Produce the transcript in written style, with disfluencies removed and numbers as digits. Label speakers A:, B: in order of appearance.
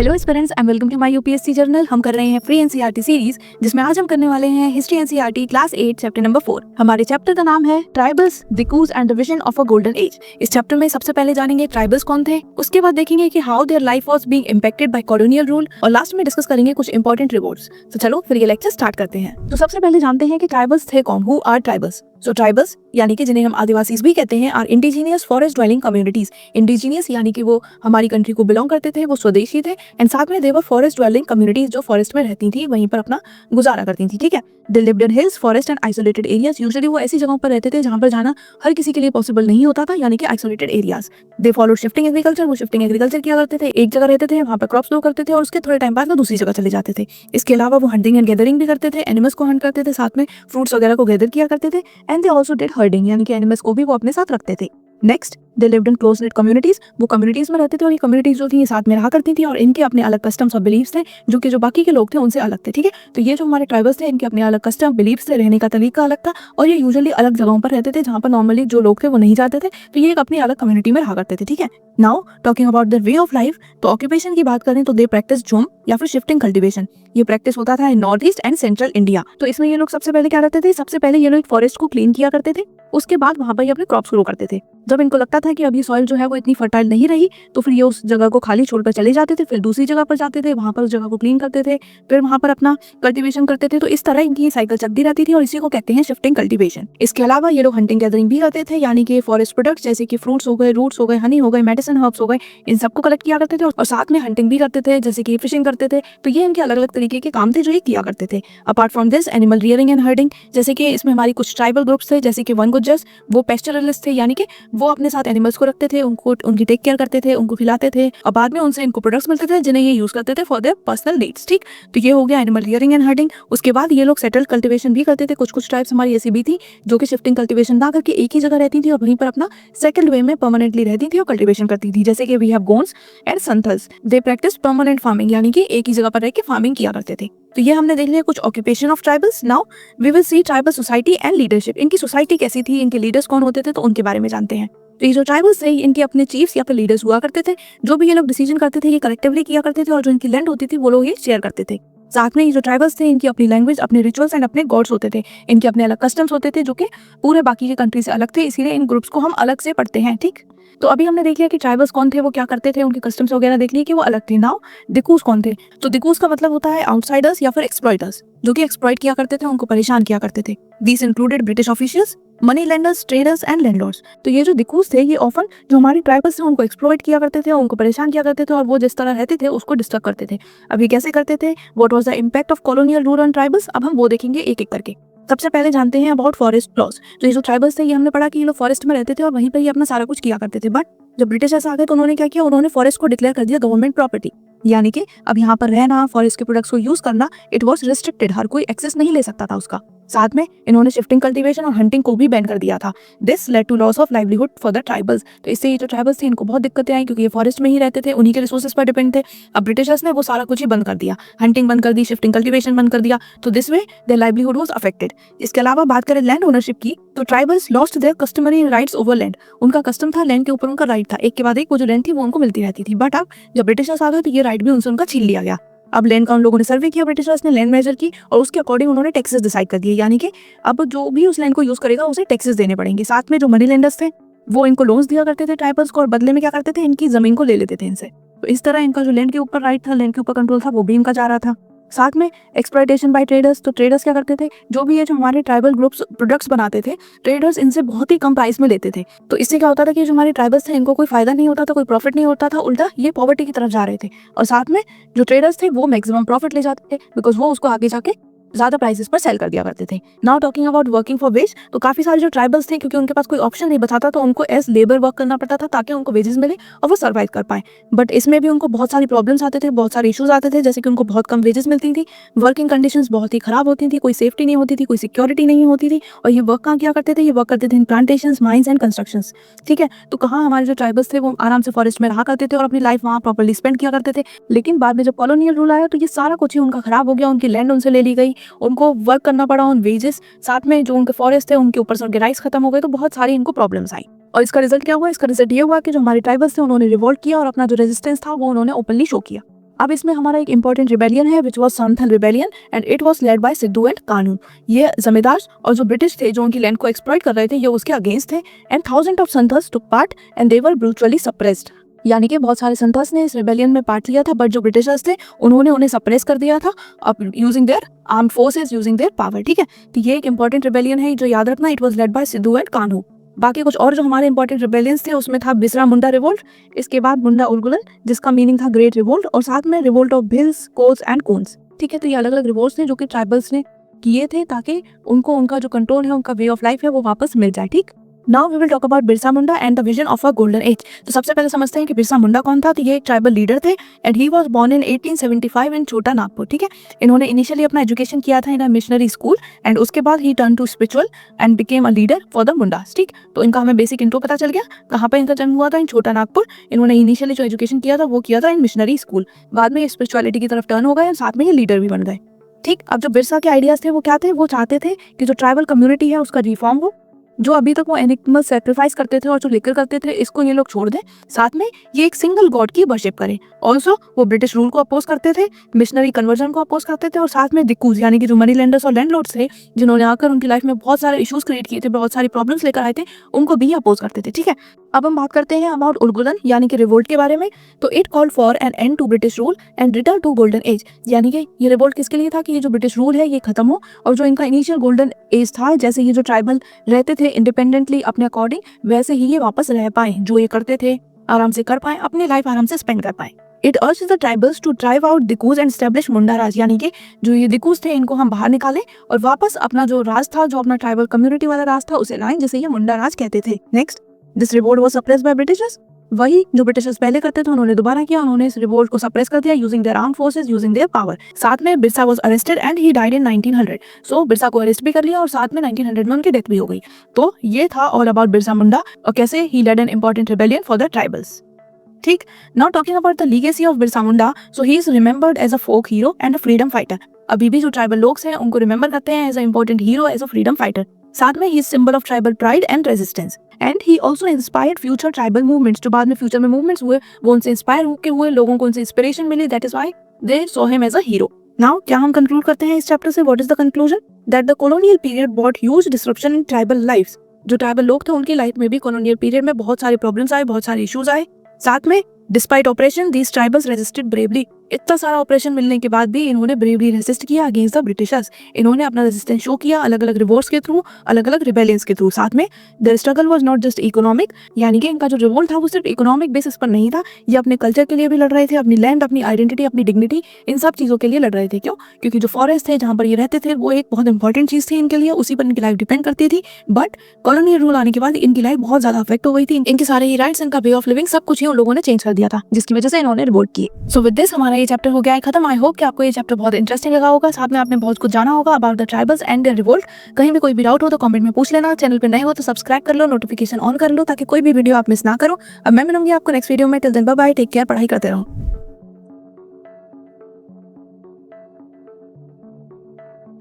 A: Hello students, I am welcome to my UPSC journal. हम कर रहे हैं फ्री एनसीईआरटी सीरीज, जिसमें आज हम करने वाले हैं history NCERT class 8 chapter number 4। हमारे चैप्टर का नाम है tribals, dikus and the vision of a golden as. इस चैप्टर में सबसे पहले जानेंगे ट्राइबल्स कौन थे, उसके बाद देखेंगे कि how their life was being impacted by colonial rule, और लास्ट में डिस्कस करेंगे कुछ इंपॉर्टेंट रिवॉर्ड्स। तो चलो फिर ये लेक्चर स्टार्ट करते हैं। तो सबसे पहले जानते हैं कि ट्राइबल्स थे कौन, who are tribals. So tribals यानी कि जिन्हें हम आदिवासी भी कहते हैं, are indigenous forest dwelling communities. Indigenous यानी कि वो हमारी कंट्री को बिलोंग करते थे, वो स्वदेशी थे, एंड साथ में देवर फॉरेस्ट ड्वेलिंग कम्युनिटीज, जो फॉरेस्ट में रहती थी, वहीं पर अपना गुजारा करती थी। ठीक है, दे lived in hills, forest and isolated areas. Usually वो ऐसी जगहों पर रहते थे जहां पर जाना हर किसी के लिए पॉसिबल नहीं होता था, यानी कि isolated areas. They followed shifting agriculture, वो शिफ्टिंग एग्रीकल्चर किया करते थे। एक जगह रहते थे, वहां पर क्रॉप्स ग्रो करते थे, और उसके थोड़े टाइम बाद वो दूसरी जगह चले जाते थे। इसके अलावा वो हंटिंग एंड गैदरिंग भी करते थे, एनिमल्स को हंट करते थे, साथ में फ्रूट्स वगैरह को गैदर किया करते थे। And they also did herding, यानी कि एनिमल्स को भी वो अपने साथ रखते थे। Next, they lived in close knit communities. वो कम्युनिटीज में रहते थे, और ये कम्युनिटीज जो थी ये साथ में रहा करती थी, और इनके अपने अलग कस्टम्स और बिलीव्स थे, जो कि जो बाकी के लोग थे उनसे अलग थे। ठीक है, तो ये जो हमारे ट्राइबल्स थे, इनके अपने अलग कस्टम बिलीव्स थे, रहने का तरीका अलग था, और ये यूजुअली अलग जगहों पर रहते थे जहाँ पर नॉर्मली जो लोग थे वो नहीं जाते थे। तो ये एक अपनी अलग कम्युनिटी में रहा करते थे। ठीक है, now talking about the way of life, तो ऑक्यूपेशन की बात करें तो दे प्रैक्टिस झूम या फिर शिफ्टिंग कल्टीवेशन। ये प्रैक्टिस होता था in north east and central India. तो इसमें ये लोग सबसे पहले क्या करते थे, सबसे पहले ये लोग फॉरेस्ट को क्लीन किया करते थे, उसके बाद वहां पर ये अपने क्रॉप्स ग्रो करते थे। जब इनको लगता था कि अब ये सॉइल जो है वो इतनी फर्टाइल नहीं रही, तो फिर ये उस जगह को खाली छोड़कर चले जाते थे, फिर दूसरी जगह पर जाते थे, वहां पर उस जगह को क्लीन करते थे, फिर वहां पर अपना कल्टीवेशन करते थे। तो इस तरह इनकी ये साइकिल चलती रहती थी, और इसी को कहते हैं शिफ्टिंग कल्टीवेशन। इसके अलावा ये लोग हंटिंग गैदरिंग भी करते थे, यानी कि फॉरेस्ट प्रोडक्ट्स जैसे कि फ्रूट्स हो गए, रूट्स हो गए, हनी हो गए, मेडिसिन हर्ब्स हो गए, इन सबको कलेक्ट किया करते थे, और साथ में हंटिंग भी करते थे, जैसे कि फिशिंग करते थे। तो ये इनके अलग अलग तरीके के काम थे जो ये किया करते थे। Apart from this, animal rearing and herding, जैसे कि इसमें हमारी कुछ ट्राइबल ग्रुप्स थे, जैसे कि वन गुज्जर्स, वो पेस्टरलिस्ट थे, यानी कि वो अपने साथ एनिमल्स को रखते थे, उनको उनकी टेक केयर करते थे, उनको खिलाते थे, और बाद में उनसे इनको प्रोडक्ट्स मिलते थे जिन्हें ये यूज करते थे फॉर देयर पर्सनल नीड्स। ठीक, तो ये हो गया एनिमल रियरिंग एंड हर्डिंग। उसके बाद ये लोग सेटल्ड कल्टीवेशन भी करते थे। कुछ ट्राइब्स हमारी ऐसी भी थी जो कि शिफ्टिंग कल्टीवेशन ना करके एक ही जगह रहती थी, और वहीं पर अपना सेकंड वे में परमानेंटली रहती थी और कल्टीवेशन करती थी, जैसे कि we have Gonds and Santhals. They practice permanent farming, यानी कि एक ही जगह पर रह के फार्मिंग किया करते थे। तो ये हमने देख लिया कुछ occupation of tribals. Now we will see tribal society and leadership. इनकी सोसाइटी कैसी थी, इनके लीडर्स कौन होते थे, तो उनके बारे में जानते हैं। तो ये जो ट्राइबल्स थे, इनके अपने चीफ्स या फिर लीडर्स हुआ करते थे। जो भी ये लोग डिसीजन करते थे ये कलेक्टिवली किया करते थे, और जो इनकी लैंड होती थी वो लोग ये शेयर करते थे। साथ में ये जो ट्राइबल्स थे, इनकी अपनी लैंग्वेज, अपने रिचुअल्स एंड अपने गॉड्स होते थे। इनके अपने अलग कस्टम्स होते थे जो कि पूरे बाकी के कंट्री से अलग थे, इसीलिए इन ग्रुप्स को हम अलग से पढ़ते हैं। ठीक, तो अभी हमने देख लिया कि ट्राइबल्स कौन थे, वो क्या करते थे, उनके कस्टम्स वगैरह देख लिए कि वो अलग थे। नाउ दिकूस कौन थे, तो दिकूस का मतलब होता है आउटसाइडर्स या फिर एक्सप्लॉइटर्स, जो कि एक्सप्लॉइट किया करते थे, उनको परेशान किया करते थे। These included British officials, money lenders, traders and landlords. तो ये जो दिकूस थे, ये ऑफन जो हमारी ट्राइबल्स थे उनको एक्सप्लॉइट किया करते थे, उनको परेशान किया करते थे, और वो जिस तरह रहते थे उसको डिस्टर्ब करते थे। अब ये कैसे करते थे, what was the impact of colonial rule on tribals, अब हम वो देखेंगे एक एक करके। सबसे पहले जानते हैं अबाउट फॉरेस्ट लॉज। तो ये जो ट्राइबल्स थे, ये हमने पढ़ा कि ये लोग फॉरेस्ट में रहते थे और वहीं पर ही अपना सारा कुछ किया करते थे। बट जब ब्रिटिशर्स आ गए तो उन्होंने क्या किया, उन्होंने फॉरेस्ट को डिक्लेयर कर दिया गवर्नमेंट प्रॉपर्टी, यानी कि अब यहाँ पर रहना, फॉरेस्ट के प्रोडक्ट्स को यूज करना, इट वाज रिस्ट्रिक्टेड, हर कोई एक्सेस नहीं ले सकता था उसका। साथ में इन्होंने शिफ्टिंग कल्टीवेशन और हंटिंग को भी बैन कर दिया था। This led to loss of livelihood for the tribals. तो इससे ये जो ट्राइबल्स थे इनको बहुत दिक्कतें आई, क्योंकि ये फॉरेस्ट में ही रहते थे, उन्हीं के रिसोर्सेज पर डिपेंड थे। अब ब्रिटिशर्स ने वो सारा कुछ ही बंद कर दिया, हंटिंग बंद कर दी, शिफ्टिंग कल्टीवेशन बंद कर दिया, तो this way their livelihood was affected. इसके अलावा बात करें लैंड ओनरशिप की, तो tribals lost their customary rights over land. उनका कस्टम था, लैंड के ऊपर उनका राइट था, एक के बाद एक वो जो लैंड थी वो उनको मिलती रहती थी। बट अब जब ब्रिटिशर्स आ गए तो ये राइट भी उनसे उनका छीन लिया गया। अब लैंड का उन लोगों ने सर्वे किया, ब्रिटिशर्स ने लैंड मेजर की, और उसके अकॉर्डिंग उन्होंने टैक्सेस डिसाइड कर दिए, यानी कि अब जो भी उस लैंड को यूज करेगा उसे टैक्सेस देने पड़ेंगे। साथ में जो मनी लेंडर्स थे वो इनको लोन्स दिया करते थे ट्राइबल्स को, और बदले में क्या करते थे, इनकी जमीन को ले लेते थे इनसे। तो इस तरह इनका जो लैंड के ऊपर राइट था, लैंड के ऊपर कंट्रोल था, वो भी इनका जा रहा था। साथ में एक्सप्लॉइटेशन बाय ट्रेडर्स, तो ट्रेडर्स क्या करते थे, जो भी ये जो हमारे ट्राइबल ग्रुप्स प्रोडक्ट्स बनाते थे, ट्रेडर्स इनसे बहुत ही कम प्राइस में लेते थे। तो इससे क्या होता था कि जो हमारे ट्राइबल्स थे इनको कोई फायदा नहीं होता था, कोई प्रॉफिट नहीं होता था, उल्टा ये पॉवर्टी की तरफ जा रहे थे। और साथ में जो ट्रेडर्स थे वो मैक्सिमम प्रॉफिट ले जाते थे, बिकॉज वो उसको आगे जाके ज्यादा प्राइसेस पर सेल कर दिया करते थे। Now talking about working for wage, तो काफी सारे जो ट्राइबल्स थे, क्योंकि उनके पास कोई ऑप्शन नहीं बचा था, तो उनको एज लेबर वर्क करना पड़ता था ताकि उनको वेजेस मिले और वो सर्वाइव कर पाए। बट इसमें भी उनको बहुत सारी प्रॉब्लम्स आते थे, बहुत सारे इश्यूज आते थे, जैसे कि उनको बहुत कम वेजेस मिलती थी, वर्किंग कंडीशंस बहुत ही खराब होती थी, कोई सेफ्टी नहीं होती थी, कोई सिक्योरिटी नहीं होती थी। और ये वर्क कहाँ किया करते थे, ये वर्क करते थे इन प्लांटेशंस, माइंस एंड कंस्ट्रक्शंस। ठीक है, तो कहाँ हमारे जो ट्राइबल्स थे वो आराम से फॉरेस्ट में रहा करते थे और अपनी लाइफ वहाँ प्रॉपर्ली स्पेंड किया करते थे। लेकिन बाद में जब कॉलोनियल रूल आया तो ये सारा कुछ ही उनका खराब हो गया, उनकी लैंड उनसे ले ली गई, उनको वर्क करना पड़ा ऑन वेजेस, साथ में जो उनके फॉरेस्ट थे उनके ऊपर से उनके राइट्स खत्म हो गए, तो बहुत सारी इनको प्रॉब्लम्स आई। और इसका रिजल्ट क्या हुआ, इसका रिजल्ट ये हुआ कि जो हमारे ट्राइबल्स थे उन्होंने रिवोल्ट किया और अपना जो रेजिस्टेंस था वो उन्होंने ओपनली शो किया। अब इसमें हमारा एक इंपॉर्टेंट रिबेलियन है which was Santhal rebellion and it was led by Sidhu and Kanu. ये जमींदार और जो ब्रिटिश थे जो उनकी लैंड को एक्सप्लॉइट कर रहे थे ये उसके अगेंस्ट थे and thousand of Santhals took part and they were brutally suppressed. यानी कि बहुत सारे संथल्स ने इस रिबेलियन में पार्ट लिया था बट जो ब्रिटिशर्स थे उन्होंने उन्हें सप्रेस कर दिया था अब using their armed forces using their power. ठीक है, तो ये एक इंपॉर्टेंट रिबेलियन है जो याद रखना, it was led by Sidhu and Kanhu. बाकी कुछ और जो हमारे इंपॉर्टेंट रिबेलियंस थे उसमें था बिसरा मुंडा रिवोल्ट, इसके बाद मुंडा उलगुलन जिसका मीनिंग था ग्रेट रिवोल्ट, और साथ में revolt of Bhils, Kols and कून्स। ठीक है, तो ये अलग अलग रिवोल्ट्स थे जो कि ट्राइबल्स ने किए थे ताकि उनको उनका जो कंट्रोल है, उनका वे ऑफ लाइफ है वो वापस मिल जाए। ठीक, now we will talk about Birsa Munda and the vision of a golden age. तो सबसे पहले समझते हैं कि बिरसा मुंडा कौन था। तो ये एक ट्राइबल लीडर थे and he was born in 1875 in Chota Nagpur. ठीक है, इन्होंने इनिशियली अपना एजुकेशन किया था in a missionary school and उसके बाद he turn to spiritual and became a leader for the Mundas. ठीक, तो इनका हमें बेसिक इंट्रो पता चल गया, कहाँ पे इनका जन्म हुआ था, इन छोटा नागपुर। इन्होंने इनिशियली जो एजुकेशन किया था वो किया था इन मिशनरी स्कूल, बाद में स्पिरिचुअलिटी की तरफ टर्न हो गए और साथ में ये लीडर भी बन गए। ठीक, अब जो बिरसा के आइडियाज थे वो क्या थे, वो चाहते थे कि जो ट्राइबल कम्युनिटी है उसका रिफॉर्म हो, जो अभी तक वो एनिमल सेक्रीफाइस करते थे और जो लेकर करते थे इसको ये लोग छोड़ दें, साथ में ये एक सिंगल गॉड की वर्शिप करें। ऑल्सो वो ब्रिटिश रूल को अपोज करते थे, मिशनरी कन्वर्जन को अपोज करते थे, और साथ में दिक्कूज यानी कि जो मनी लेंडर्स और लैंडलॉर्ड्स थे जिन्होंने आकर उनकी लाइफ में बहुत सारे इश्यूज क्रिएट किए थे, बहुत सारी प्रॉब्लम्स लेकर आए थे, उनको भी अपोज करते थे। ठीक है, अब हम बात करते हैं अबाउट उलगुलन यानी कि रिवोल्ट के बारे में। तो it called for an end to British rule and return to golden age, यानी कि ये रिवोल्ट किसके लिए था कि ये जो ब्रिटिश रूल है ये खत्म हो और जो इनका इनिशियल गोल्डन एज था, जैसे ये जो ट्राइबल रहते थे इंडिपेंडेंटली अपने अकॉर्डिंग, वैसे ही ये वापस रह पाए, जो ये करते थे आराम से कर पाए, अपनी लाइफ आराम से स्पेंड कर पाए। It urged the tribals to drive out dikus and establish Munda raj, यानी कि जो ये दिकूज थे इनको हम बाहर निकालें और वापस अपना जो राज था, जो अपना ट्राइबल कम्युनिटी वाला राज था, उसे लाएं जिसे ये मुंडा राज कहते थे। Next, this revolt was suppressed by Britishers, वही जो ब्रिटिशर्स पहले करते थे उन्होंने दोबारा किया, उन्होंने इस रिवोल्ट को सप्रेस कर दिया using their armed forces, using their power. साथ में Birsa was arrested and he died in 1900, सो बिरसा को अरेस्ट भी कर लिया और साथ में 1900 में उनकी डेथ भी हो गई। तो ये था ऑल अबाउट बिरसा मुंडा और कैसे he led an important rebellion for the tribals. ठीक, now talking about the legacy of Birsa Munda, so he is remembered as a folk hero and a freedom fighter. अभी भी जो ट्राइबल लोग हैं उनको रिमेंबर करते हैं as a important hero, as a freedom fighter. साथ में ही is symbol of tribal pride and resistance and he also inspired future tribal movements, जो बाद में फ्यूचर में मूवमेंट्स हुए वो उनसे इंस्पायर होकर हुए, लोगों को उनसे इंस्पिरेशन मिली, that is why they saw him as a hero. Now क्या हम कंक्लूड करते हैं इस चैप्टर से, what is the conclusion, that the colonial period brought huge disruption in tribal lifes. जो ट्राइबल लोग थे उनकी लाइफ में भी कॉलोनियल पीरियड में बहुत सारे प्रॉब्लम्स आए, बहुत सारे इश्यूज आए। साथ में despite operation these tribals resisted bravely, इतना सारा ऑपरेशन मिलने के बाद भी इन्होंने ब्रेवली रेजिस्ट किया अगेंस्ट द ब्रिटिशर्स। इन्होंने अपना रेजिस्टेंस शो किया अलग अलग रिवोल्ट्स के थ्रू, अलग अलग रिबेलियंस के थ्रू। साथ में their struggle was not just economic, यानी कि इनका जो रिवोल्ट था वो सिर्फ इकोनॉमिक बेसिस पर नहीं था, ये अपने कल्चर के लिए भी लड़ रहे थे, अपनी लैंड, अपनी आइडेंटिटी, अपनी डिग्निटी, इन सब चीज़ों के लिए लड़ रहे थे। क्यों? क्योंकि जो फॉरेस्ट थे जहाँ पर ये रहते थे वो एक बहुत इंपॉर्टेंट चीज़ थी इनके लिए, उसी पर इनकी लाइफ डिपेंड करती थी। बट कॉलोनियल रूल आने के बाद इनकी लाइफ बहुत ज़्यादा अफेक्ट हो गई थी, इनके सारे ही राइट्स, इनका वे ऑफ लिविंग, सब कुछ ही उन लोगों ने चेंज कर दिया था, जिसकी वजह से इन्होंने रिवोल्ट की। सो विद दिस हमारा ये चैप्टर हो गया है खत्म। आई होप कि आपको ये चैप्टर बहुत इंटरेस्टिंग लगा होगा, साथ में आपने बहुत कुछ जाना होगा about the tribals and their revolt. कहीं भी कोई भी डाउट हो तो कमेंट में पूछ लेना, चैनल पे नए हो तो सब्सक्राइब कर लो, नोटिफिकेशन ऑन कर लो ताकि कोई भी वीडियो आप मिस ना करो। अब मैं मिलूंगी आपको नेक्स्ट वीडियो में, till then bye bye, take care, पढ़ाई करते रहो।